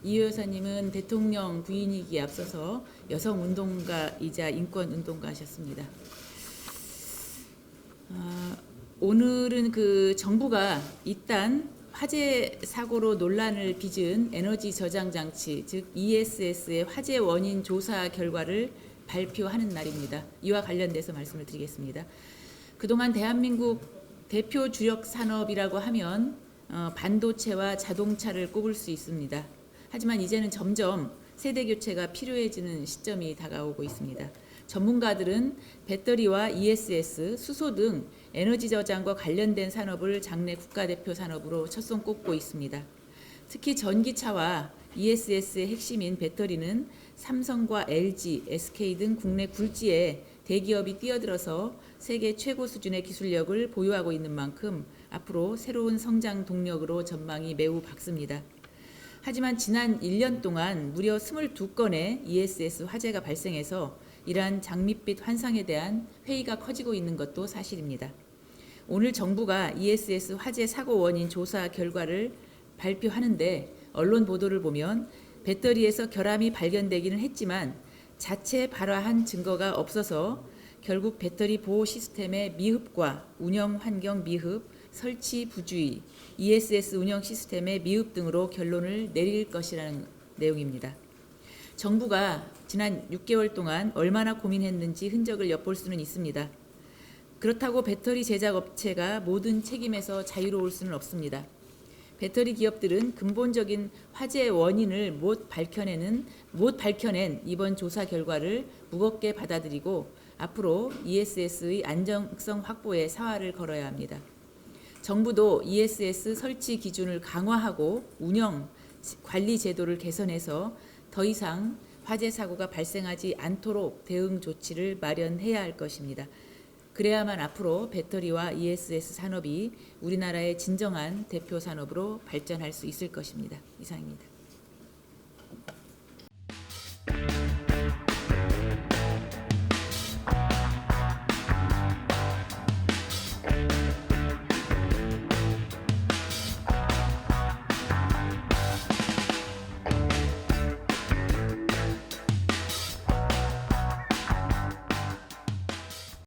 이 여사님은 대통령 부인이기에 앞서서 여성운동가이자 인권운동가셨습니다. 오늘은 정부가 이딴 화재 사고로 논란을 빚은 에너지 저장 장치, 즉 ESS의 화재 원인 조사 결과를 발표하는 날입니다. 이와 관련돼서 말씀을 드리겠습니다. 그동안 대한민국 대표 주력 산업이라고 하면 반도체와 자동차를 꼽을 수 있습니다. 하지만 이제는 점점 세대 교체가 필요해지는 시점이 다가오고 있습니다. 전문가들은 배터리와 ESS, 수소 등 에너지 저장과 관련된 산업을 장래 국가대표 산업으로 첫손 꼽고 있습니다. 특히 전기차와 ESS의 핵심인 배터리는 삼성과 LG, SK 등 국내 굴지에 대기업이 뛰어들어서 세계 최고 수준의 기술력을 보유하고 있는 만큼 앞으로 새로운 성장 동력으로 전망이 매우 밝습니다. 하지만 지난 1년 동안 무려 22건의 ESS 화재가 발생해서 이러한 장밋빛 환상에 대한 회의가 커지고 있는 것도 사실입니다. 오늘 정부가 ESS 화재 사고 원인 조사 결과를 발표하는데 언론 보도를 보면 배터리에서 결함이 발견되기는 했지만 자체 발화한 증거가 없어서 결국 배터리 보호 시스템의 미흡과 운영 환경 미흡, 설치 부주의, ESS 운영 시스템의 미흡 등으로 결론을 내릴 것이라는 내용입니다. 정부가 지난 6개월 동안 얼마나 고민했는지 흔적을 엿볼 수는 있습니다. 그렇다고 배터리 제작 업체가 모든 책임에서 자유로울 수는 없습니다. 배터리 기업들은 근본적인 화재 원인을 못 밝혀낸 이번 조사 결과를 무겁게 받아들이고 앞으로 ESS의 안정성 확보에 사활을 걸어야 합니다. 정부도 ESS 설치 기준을 강화하고 운영, 관리 제도를 개선해서 더 이상 화재 사고가 발생하지 않도록 대응 조치를 마련해야 할 것입니다. 그래야만 앞으로 배터리와 ESS 산업이 우리나라의 진정한 대표 산업으로 발전할 수 있을 것입니다. 이상입니다.